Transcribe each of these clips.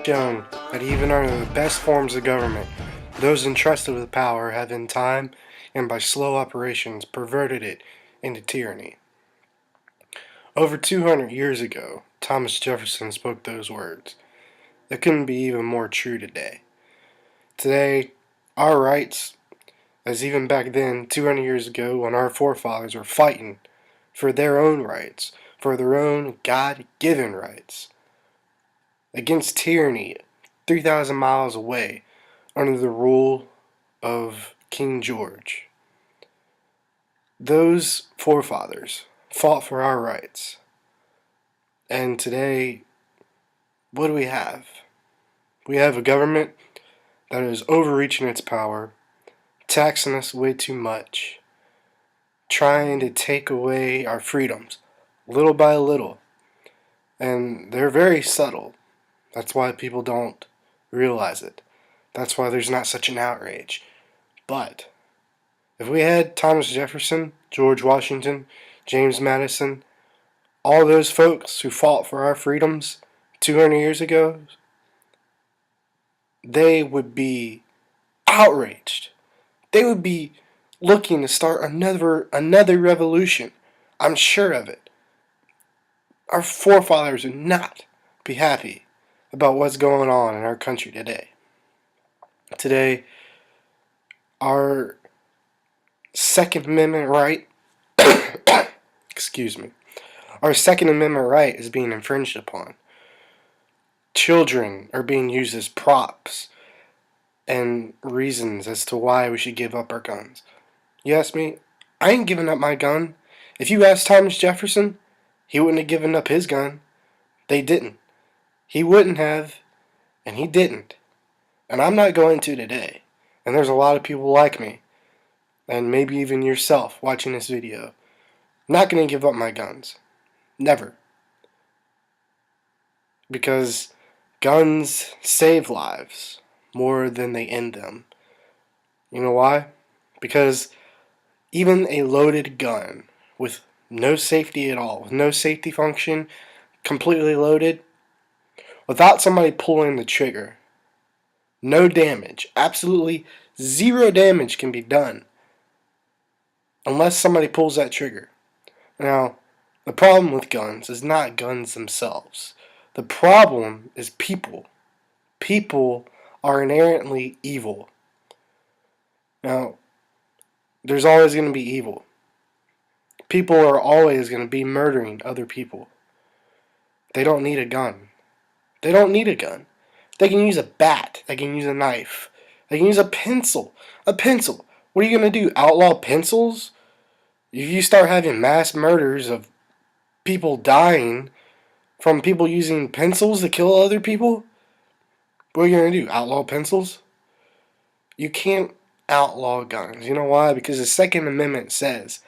Shown that even under the best forms of government, those entrusted with power have in time and by slow operations perverted it into tyranny. Over 200 years ago, Thomas Jefferson spoke those words. They couldn't be even more true today. Today, our rights, as even back then, 200 years ago, when our forefathers were fighting for their own rights, for their own God-given rights, against tyranny 3,000 miles away under the rule of King George. Those forefathers fought for our rights. And today, what do we have? We have a government that is overreaching its power, taxing us way too much, trying to take away our freedoms little by little. And they're very subtle. That's why people don't realize it. That's why there's not such an outrage. But if we had Thomas Jefferson, George Washington, James Madison, all those folks who fought for our freedoms 200 years ago, they would be outraged. They would be looking to start another revolution. I'm sure of it. Our forefathers would not be happy about what's going on in our country today. Today, our Second Amendment right, excuse me, our Second Amendment right is being infringed upon. Children are being used as props and reasons as to why we should give up our guns. You ask me, I ain't giving up my gun. If you ask Thomas Jefferson, he wouldn't have given up his gun. They didn't. He wouldn't have, and he didn't. And I'm not going to today. And there's a lot of people like me, and maybe even yourself watching this video. I'm not going to give up my guns. Never. Because guns save lives more than they end them. You know why? Because even a loaded gun with no safety at all, with no safety function, completely loaded, without somebody pulling the trigger, no damage, absolutely zero damage can be done unless somebody pulls that trigger. Now, the problem with guns is not guns themselves. The problem is people. People are inherently evil. Now, there's always going to be evil. People are always going to be murdering other people. They don't need a gun. They don't need a gun. They can use a bat. They can use a knife. They can use a pencil. A pencil. What are you going to do? Outlaw pencils? If you start having mass murders of people dying from people using pencils to kill other people, what are you going to do? Outlaw pencils? You can't outlaw guns. You know why? Because the Second Amendment says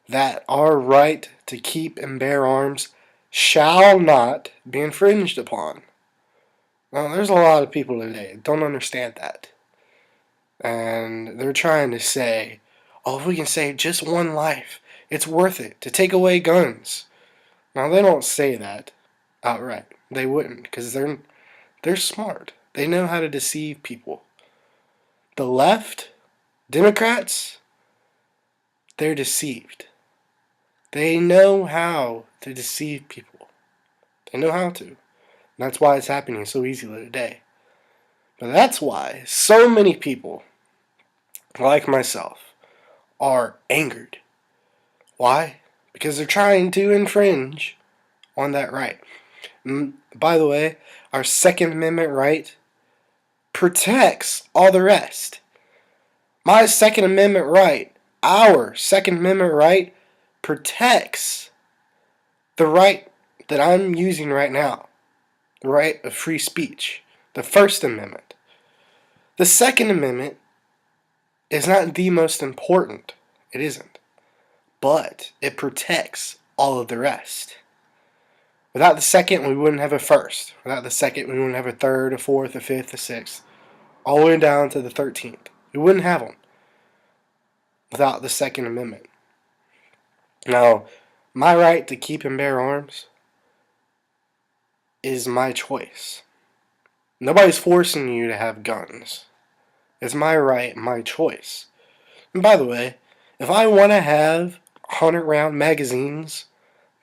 that our right to keep and bear arms shall not be infringed upon. Now, there's a lot of people today that don't understand that. And they're trying to say, oh, if we can save just one life, it's worth it to take away guns. Now, they don't say that outright. They wouldn't, because they're smart. They know how to deceive people. The left, Democrats, they're deceived. They know how to deceive people. They know how to. And that's why it's happening so easily today. But that's why so many people, like myself, are angered. Why? Because they're trying to infringe on that right. And by the way, our Second Amendment right protects all the rest. My Second Amendment right, our Second Amendment right, protects the right that I'm using right now, the right of free speech, the First Amendment. The Second Amendment is not the most important. It isn't. But it protects all of the rest. Without the second, we wouldn't have a first. Without the second, we wouldn't have a third, a fourth, a fifth, a sixth, all the way down to the 13th. We wouldn't have them without the Second Amendment. Now, My right to keep and bear arms is my choice. Nobody's forcing you to have guns. It's my right, my choice. And by the way, if I want to have 100-round magazines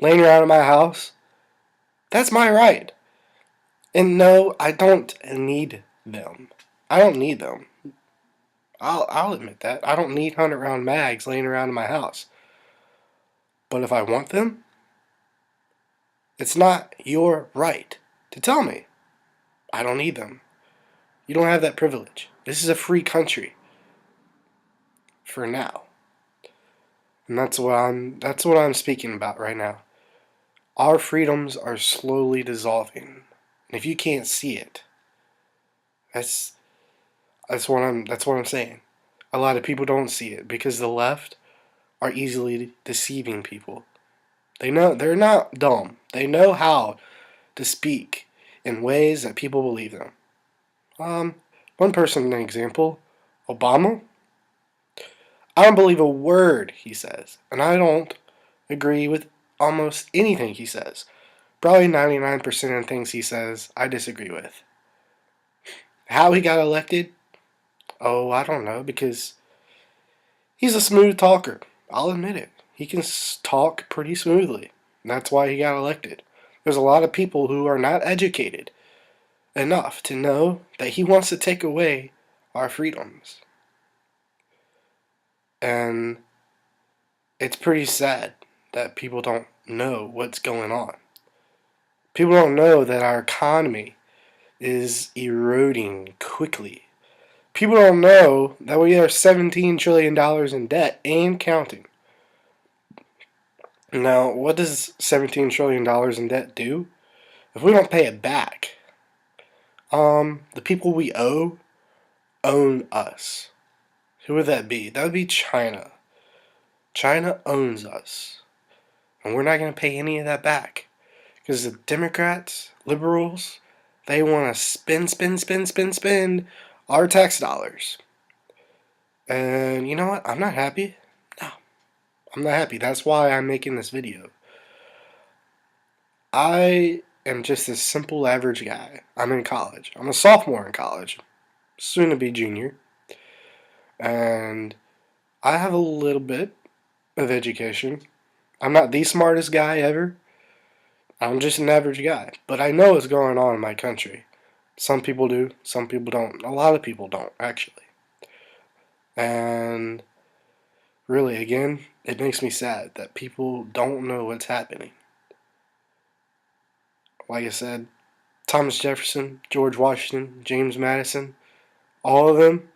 laying around in my house, that's my right. And no, I don't need them. I don't need them. I'll admit that. I don't need 100-round mags laying around in my house. But if I want them, it's not your right to tell me I don't need them. You don't have that privilege. This is a free country for now. And that's what I'm speaking about right now. Our freedoms are slowly dissolving. And if you can't see it, that's that's what I'm saying. A lot of people don't see it because the left are easily deceiving people. They know they're not dumb. They know how to speak in ways that people believe them. One person, an example, Obama. I don't believe a word he says, and I don't agree with almost anything he says. Probably 99% of things he says I disagree with. How he got elected? Oh, I don't know, because he's a smooth talker. I'll admit it. He can talk pretty smoothly. And that's why he got elected. There's a lot of people who are not educated enough to know that he wants to take away our freedoms. And it's pretty sad that people don't know what's going on. People don't know that our economy is eroding quickly. People don't know that we are $17 trillion in debt and counting. Now, what does $17 trillion in debt do? If we don't pay it back, the people we own us. Who would that be? That would be China. China owns us. And we're not going to pay any of that back. Because the Democrats, liberals, they want to spend our tax dollars. And you know what? I'm not happy. No, I'm not happy. That's why I'm making this video. I am just a simple average guy. I'm in college. I'm a sophomore in college. Soon to be junior. And I have a little bit of education. I'm not the smartest guy ever. I'm just an average guy. But I know what's going on in my country. Some people do, some people don't. A lot of people don't, actually. And really, again, it makes me sad that people don't know what's happening. Like I said, Thomas Jefferson, George Washington, James Madison, all of them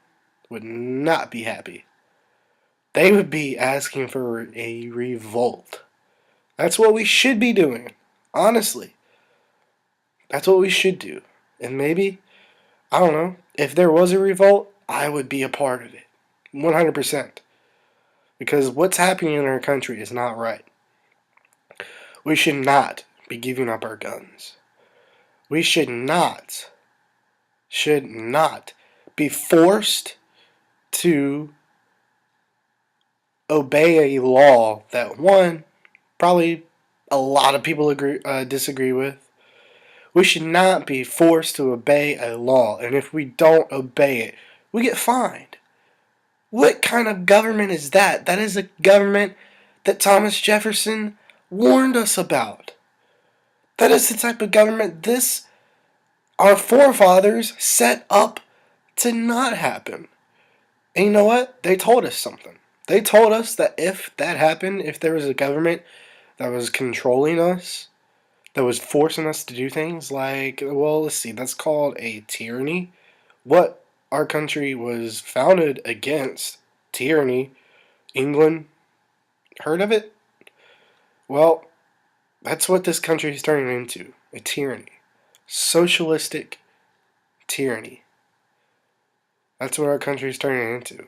would not be happy. They would be asking for a revolt. That's what we should be doing. Honestly. That's what we should do. And maybe, I don't know, if there was a revolt, I would be a part of it. 100%. Because what's happening in our country is not right. We should not be giving up our guns. We should not be forced to obey a law that, one, probably a lot of people disagree with. We should not be forced to obey a law, and if we don't obey it, we get fined. What kind of government is that? That is a government that Thomas Jefferson warned us about. That is the type of government our forefathers set up to not happen. And you know what? They told us something. They told us that if that happened, if there was a government that was controlling us, that was forcing us to do things like, well, let's see, that's called a tyranny. What our country was founded against, tyranny. England, heard of it? Well, that's what this country is turning into, a tyranny. Socialistic tyranny. That's what our country is turning into.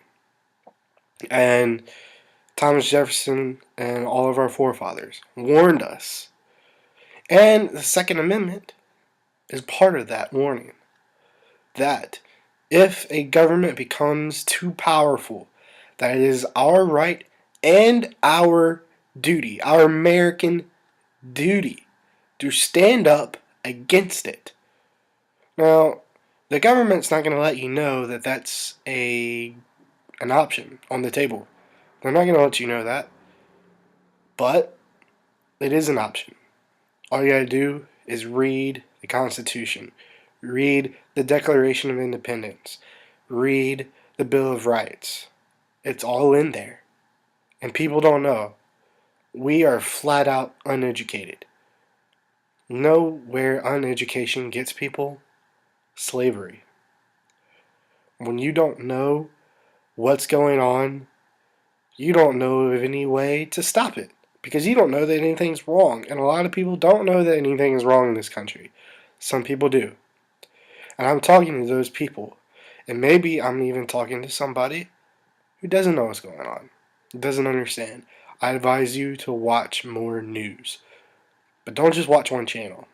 And Thomas Jefferson and all of our forefathers warned us. And the Second Amendment is part of that warning. That if a government becomes too powerful, that it is our right and our duty, our American duty, to stand up against it. Now, the government's not going to let you know that that's an option on the table. They're not going to let you know that, but it is an option. All you got to do is read the Constitution, read the Declaration of Independence, read the Bill of Rights. It's all in there. And people don't know. We are flat out uneducated. Know where uneducation gets people? Slavery. When you don't know what's going on, you don't know of any way to stop it. Because you don't know that anything's wrong. And a lot of people don't know that anything is wrong in this country. Some people do. And I'm talking to those people. And maybe I'm even talking to somebody who doesn't know what's going on, doesn't understand. I advise you to watch more news. But don't just watch one channel.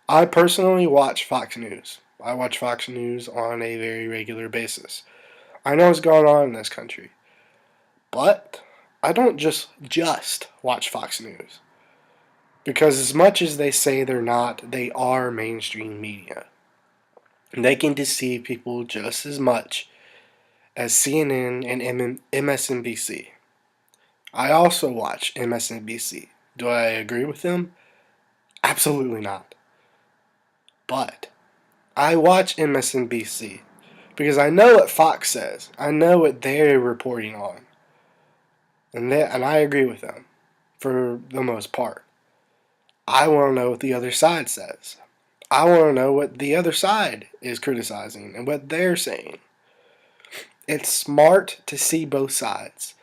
I personally watch Fox News. I watch Fox News on a very regular basis. I know what's going on in this country. But I don't just watch Fox News. Because as much as they say they're not, they are mainstream media. And they can deceive people just as much as CNN and MSNBC. I also watch MSNBC. Do I agree with them? Absolutely not. But I watch MSNBC because I know what Fox says. I know what they're reporting on. And I agree with them for the most part. I want to know what the other side says. I want to know what the other side is criticizing and what they're saying. It's smart to see both sides.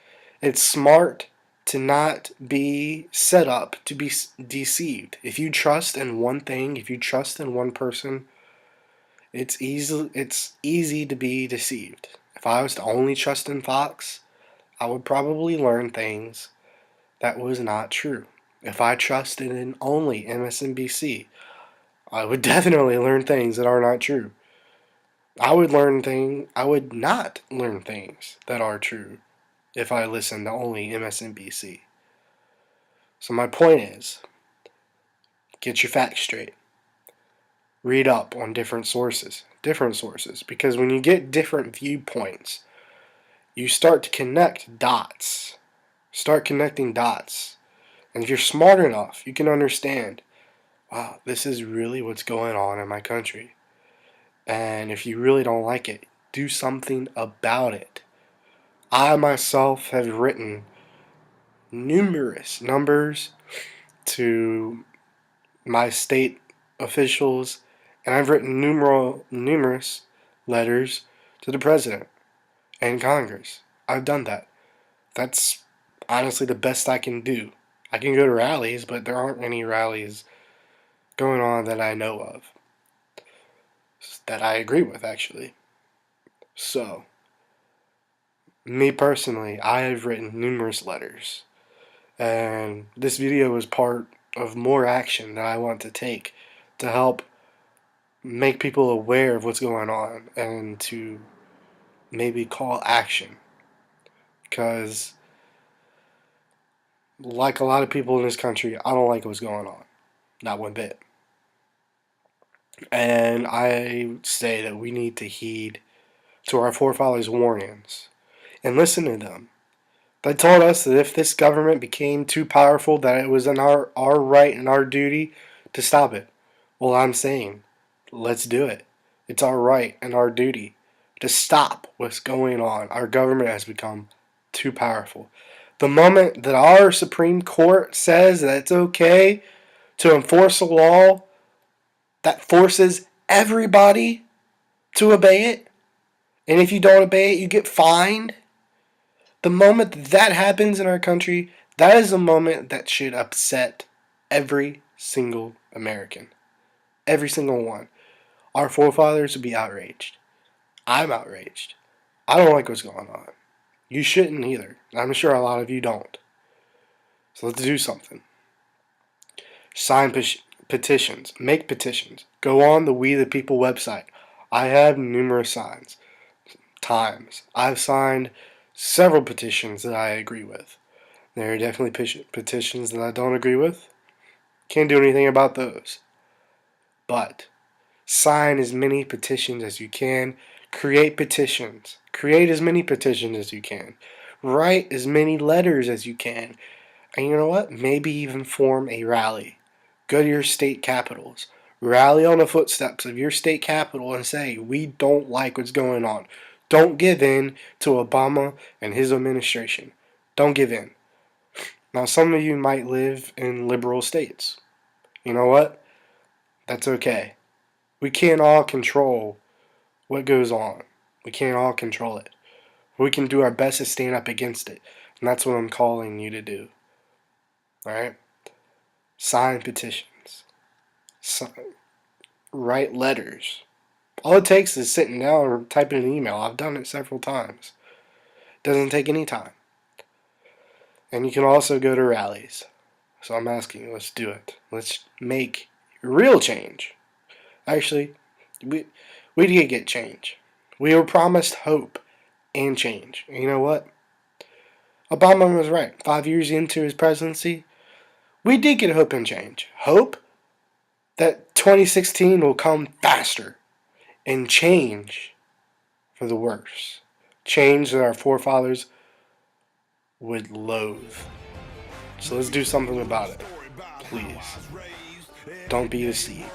It's smart to not be set up to be deceived. If you trust in one thing, if you trust in one person, it's easy to be deceived. If I was to only trust in Fox, I would probably learn things that was not true. If I trusted in only MSNBC, I would definitely learn things that are not true. I would not learn things that are true if I listened to only MSNBC. So my point is, get your facts straight. Read up on different sources, because when you get different viewpoints, you start to connect dots. Start connecting dots. And if you're smart enough, you can understand, wow, this is really what's going on in my country. And if you really don't like it, do something about it. I myself have written numerous numbers to my state officials, and I've written numerous letters to the president and Congress. I've done that. That's honestly the best I can do. I can go to rallies, but there aren't any rallies going on that I know of that I agree with, actually. So, me personally, I have written numerous letters, and this video is part of more action that I want to take to help make people aware of what's going on and to maybe call action. Because, like a lot of people in this country, I don't like what's going on. Not one bit. And I say that we need to heed to our forefathers' warnings and listen to them. They told us that if this government became too powerful, that it was in our right and our duty to stop it. Well, I'm saying, let's do it. It's our right and our duty to stop what's going on. Our government has become too powerful. The moment that our Supreme Court says that it's okay to enforce a law that forces everybody to obey it, and if you don't obey it, you get fined. The moment that happens in our country, that is a moment that should upset every single American. Every single one. Our forefathers would be outraged. I'm outraged. I don't like what's going on. You shouldn't either. I'm sure a lot of you don't. So let's do something. Sign petitions. Make petitions. Go on the We the People website. I have numerous times. I've signed several petitions that I agree with. There are definitely petitions that I don't agree with. Can't do anything about those. But sign as many petitions as you can. Create petitions. Create as many petitions as you can. Write as many letters as you can. And you know what? Maybe even form a rally. Go to your state capitals. Rally on the footsteps of your state capital and say, we don't like what's going on. Don't give in to Obama and his administration. Don't give in. Now, some of you might live in liberal states. You know what? That's okay. We can't all control what goes on. We can't all control it. We can do our best to stand up against it. And that's what I'm calling you to do. Alright? Sign petitions. Write letters. All it takes is sitting down or typing an email. I've done it several times. It doesn't take any time. And you can also go to rallies. So I'm asking you, let's do it. Let's make real change. Actually, we did get change. We were promised hope and change. And you know what? Obama was right. 5 years into his presidency, we did get hope and change. Hope that 2016 will come faster, and change for the worse. Change that our forefathers would loathe. So let's do something about it. Please. Don't be deceived.